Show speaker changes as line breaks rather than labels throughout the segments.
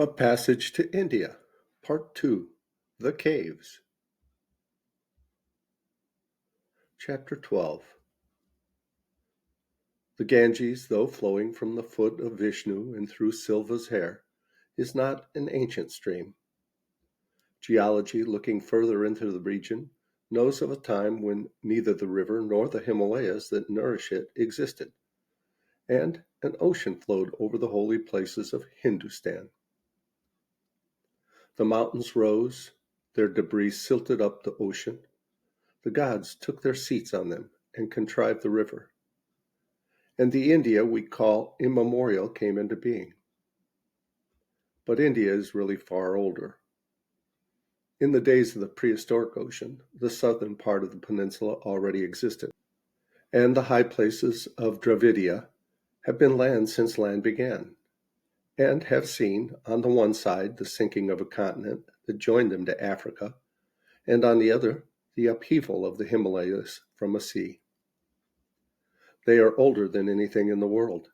A Passage to India, Part 2, The Caves. Chapter 12. The Ganges, though flowing from the foot of Vishnu and through Silva's hair, is not an ancient stream. Geology, looking further into the region, knows of a time when neither the river nor the Himalayas that nourish it existed, and an ocean flowed over the holy places of Hindustan. The mountains rose, their debris silted up the ocean. The gods took their seats on them and contrived the river. And the India we call immemorial came into being. But India is really far older. In the days of the prehistoric ocean, the southern part of the peninsula already existed, and the high places of Dravidia have been land since land began, and have seen, on the one side, the sinking of a continent that joined them to Africa, and on the other, the upheaval of the Himalayas from a sea. They are older than anything in the world.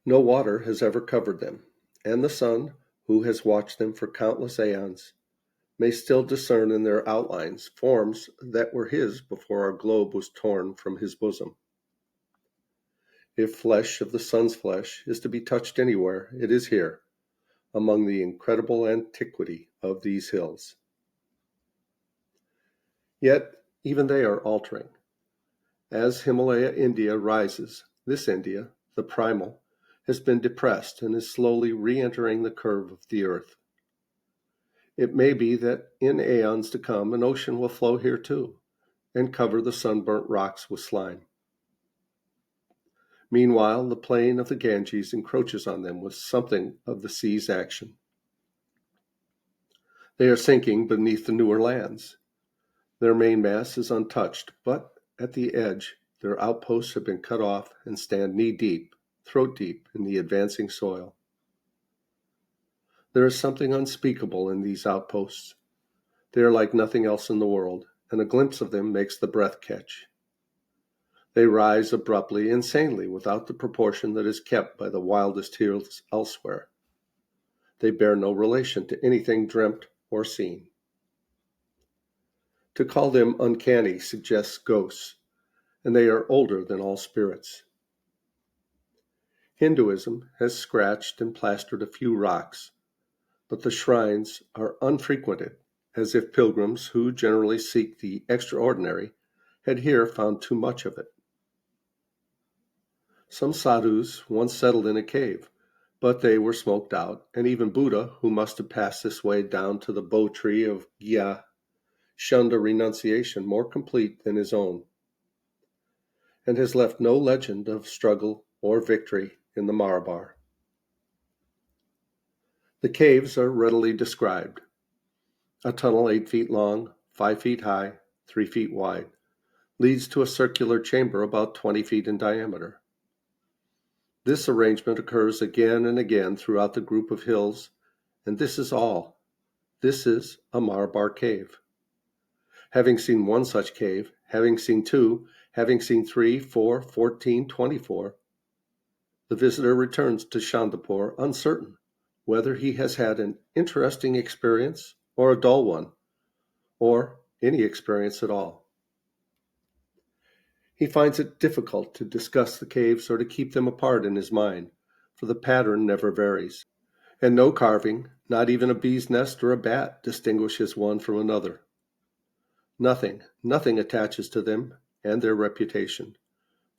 No water has ever covered them, and the sun, who has watched them for countless aeons, may still discern in their outlines forms that were his before our globe was torn from his bosom. If flesh of the sun's flesh is to be touched anywhere, it is here, among the incredible antiquity of these hills. Yet even they are altering. As Himalaya India rises, this India, the primal, has been depressed and is slowly re-entering the curve of the earth. It may be that in aeons to come an ocean will flow here too, and cover the sunburnt rocks with slime. Meanwhile, the plain of the Ganges encroaches on them with something of the sea's action. They are sinking beneath the newer lands. Their mainmass is untouched, but at the edge their outposts have been cut off and stand knee-deep, throat-deep in the advancing soil. There is something unspeakable in these outposts. They are like nothing else in the world, and a glimpse of them makes the breath catch. They rise abruptly, insanely, without the proportion that is kept by the wildest hills elsewhere. They bear no relation to anything dreamt or seen. To call them uncanny suggests ghosts, and they are older than all spirits. Hinduism has scratched and plastered a few rocks, but the shrines are unfrequented, as if pilgrims who generally seek the extraordinary had here found too much of it. Some sadhus once settled in a cave, but they were smoked out, and even Buddha, who must have passed this way down to the bo tree of Gya, shunned a renunciation more complete than his own, and has left no legend of struggle or victory in the Malabar. The caves are readily described. A tunnel 8 feet long, 5 feet high, 3 feet wide, leads to a circular chamber about 20 feet in diameter. This arrangement occurs again and again throughout the group of hills, and this is all. This is a Malabar cave. Having seen one such cave, having seen two, having seen 3, 4, 14, 24, the visitor returns to Chandapur uncertain whether he has had an interesting experience or a dull one, or any experience at all. He finds it difficult to discuss the caves or to keep them apart in his mind, for the pattern never varies, and no carving, not even a bee's nest or a bat, distinguishes one from another. Nothing attaches to them and their reputation,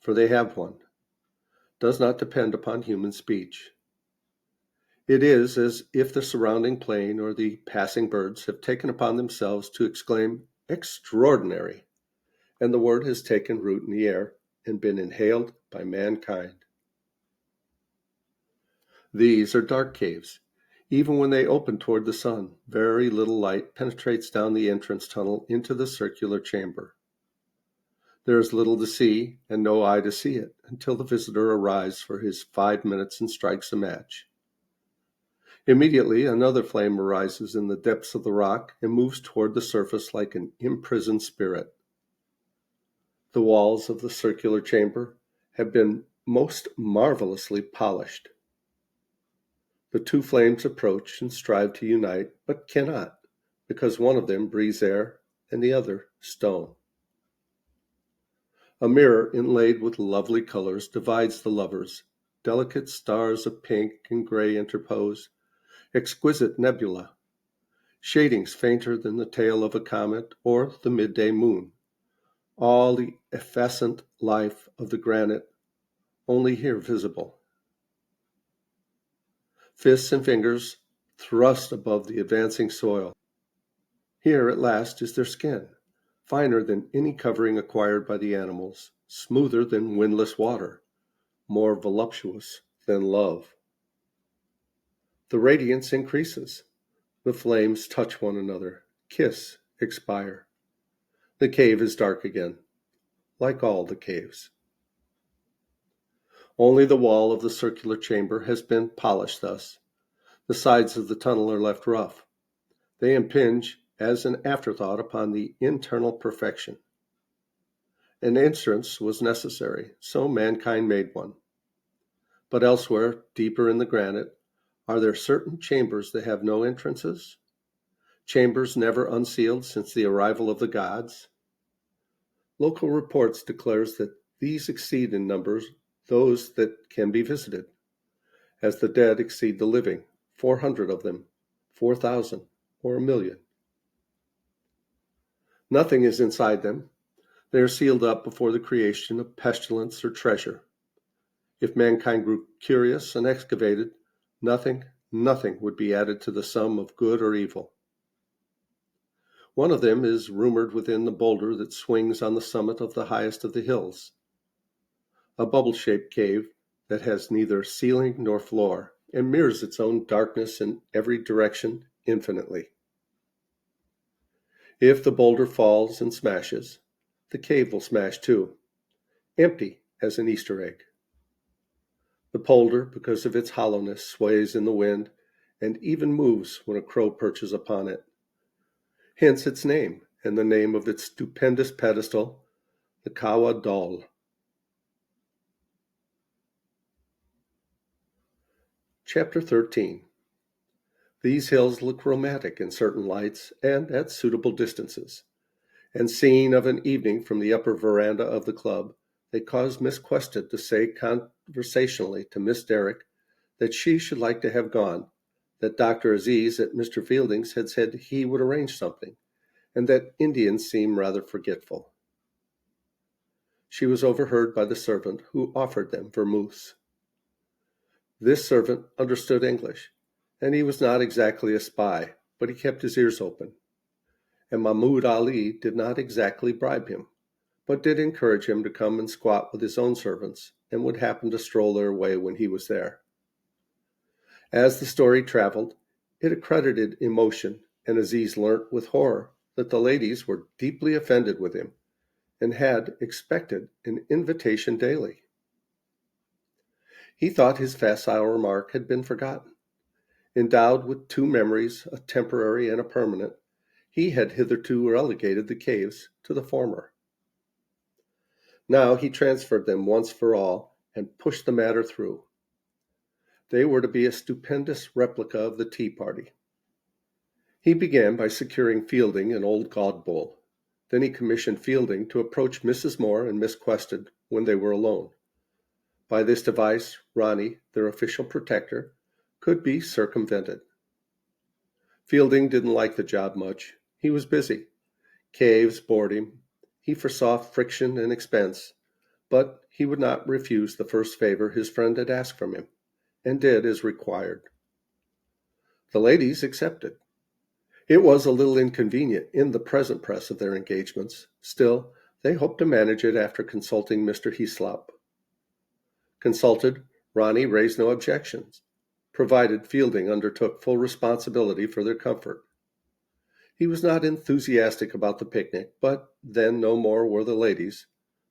for they have one, does not depend upon human speech. It is as if the surrounding plain or the passing birds have taken upon themselves to exclaim, "Extraordinary!" and the word has taken root in the air and been inhaled by mankind. These are dark caves. Even when they open toward the sun, very little light penetrates down the entrance tunnel into the circular chamber. There is little to see and no eye to see it until the visitor arrives for his 5 minutes and strikes a match. Immediately, another flame arises in the depths of the rock and moves toward the surface like an imprisoned spirit. The walls of the circular chamber have been most marvelously polished. The two flames approach and strive to unite, but cannot, because one of them breathes air and the other stone. A mirror inlaid with lovely colors divides the lovers. Delicate stars of pink and gray interpose, exquisite nebula, shadings fainter than the tail of a comet or the midday moon. All the effervescent life of the granite, only here visible. Fists and fingers thrust above the advancing soil. Here at last is their skin, finer than any covering acquired by the animals, smoother than windless water, more voluptuous than love. The radiance increases. The flames touch one another, kiss, expire. The cave is dark again, like all the caves. Only the wall of the circular chamber has been polished thus. The sides of the tunnel are left rough. They impinge as an afterthought upon the internal perfection. An entrance was necessary, so mankind made one. But elsewhere, deeper in the granite, are there certain chambers that have no entrances? Chambers never unsealed since the arrival of the gods? Local reports declares that these exceed in numbers those that can be visited, as the dead exceed the living, 400 of them, 4,000, or 1,000,000. Nothing is inside them. They are sealed up before the creation of pestilence or treasure. If mankind grew curious and excavated, nothing would be added to the sum of good or evil. One of them is rumored within the boulder that swings on the summit of the highest of the hills, a bubble-shaped cave that has neither ceiling nor floor and mirrors its own darkness in every direction infinitely. If the boulder falls and smashes, the cave will smash too, empty as an Easter egg. The boulder, because of its hollowness, sways in the wind and even moves when a crow perches upon it. Hence its name and the name of its stupendous pedestal, the Kawa Dol. Chapter 13. These hills look romantic in certain lights and at suitable distances, and seen of an evening from the upper veranda of the club, they cause Miss Quested to say conversationally to Miss Derrick that she should like to have gone, that Dr. Aziz at Mr. Fielding's had said he would arrange something, and that Indians seem rather forgetful. She was overheard by the servant who offered them vermouths. This servant understood English, and he was not exactly a spy, but he kept his ears open. And Mahmoud Ali did not exactly bribe him, but did encourage him to come and squat with his own servants, and would happen to stroll their way when he was there. As the story traveled, it accredited emotion, and Aziz learnt with horror that the ladies were deeply offended with him, and had expected an invitation daily. He thought his facile remark had been forgotten. Endowed with two memories, a temporary and a permanent, he had hitherto relegated the caves to the former. Now he transferred them once for all and pushed the matter through. They were to be a stupendous replica of the tea party. He began by securing Fielding an old Godbowl. Then he commissioned Fielding to approach Mrs. Moore and Miss Quested when they were alone. By this device, Ronnie, their official protector, could be circumvented. Fielding didn't like the job much. He was busy. Caves bored him. He foresaw friction and expense, but he would not refuse the first favor his friend had asked from him, and did as required. The ladies accepted. It was a little inconvenient in the present press of their engagements. Still, they hoped to manage it after consulting Mr. Heaslop. Consulted, Ronnie raised no objections, provided Fielding undertook full responsibility for their comfort. He was not enthusiastic about the picnic, but then no more were the ladies.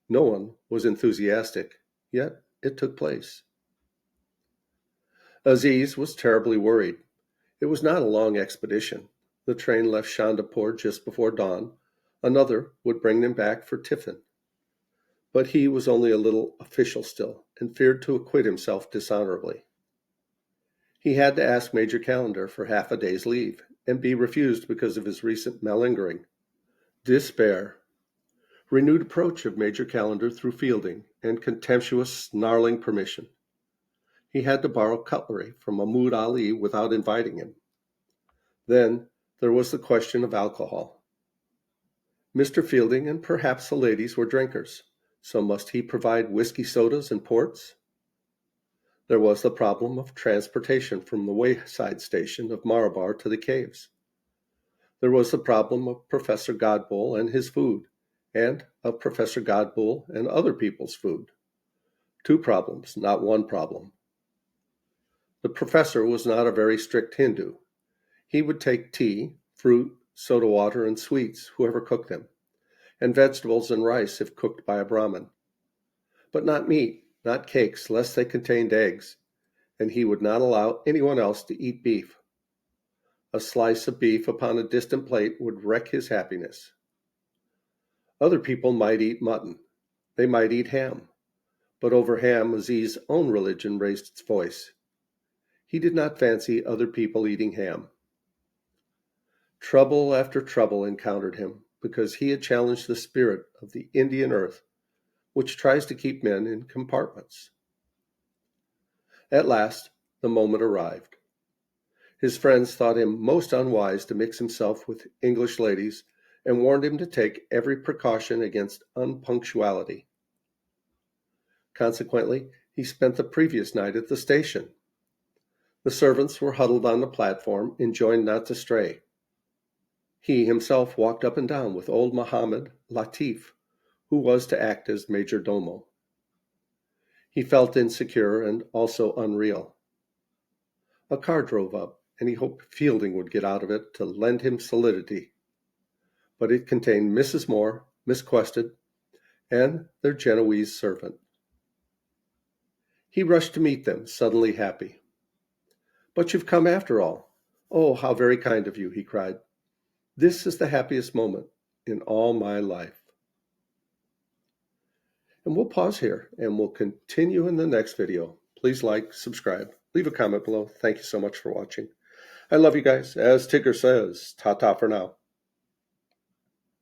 No one was enthusiastic, yet it took place. Aziz was terribly worried. It was not a long expedition. The train left Chandapur just before dawn. Another would bring them back for tiffin. But he was only a little official still, and feared to acquit himself dishonorably. He had to ask Major Calendar for half a day's leave and be refused because of his recent malingering. Despair. Renewed approach of Major Calendar through Fielding and contemptuous, snarling permission. He had to borrow cutlery from Mahmoud Ali without inviting him. Then there was the question of alcohol. Mr. Fielding and perhaps the ladies were drinkers, so must he provide whiskey sodas and ports? There was the problem of transportation from the wayside station of Marabar to the caves. There was the problem of Professor Godbowl and his food, and of Professor Godbowl and other people's food. Two problems, not one problem. The professor was not a very strict Hindu. He would take tea, fruit, soda water, and sweets, whoever cooked them, and vegetables and rice if cooked by a Brahmin. But not meat, not cakes, lest they contained eggs, and he would not allow anyone else to eat beef. A slice of beef upon a distant plate would wreck his happiness. Other people might eat mutton. They might eat ham. But over ham Aziz's own religion raised its voice. He did not fancy other people eating ham. Trouble after trouble encountered him because he had challenged the spirit of the Indian earth, which tries to keep men in compartments. At last, the moment arrived. His friends thought him most unwise to mix himself with English ladies and warned him to take every precaution against unpunctuality. Consequently, he spent the previous night at the station. The servants were huddled on the platform, enjoined not to stray. He himself walked up and down with old Mohammed Latif, who was to act as major domo. He felt insecure and also unreal. A car drove up, and he hoped Fielding would get out of it to lend him solidity. But it contained Mrs. Moore, Miss Quested, and their Genoese servant. He rushed to meet them, suddenly happy. "But you've come after all. Oh, how very kind of you," he cried. "This is the happiest moment in all my life." And we'll pause here, and we'll continue in the next video. Please like, subscribe, leave a comment below. Thank you so much for watching. I love you guys. As Tigger says, ta-ta for now.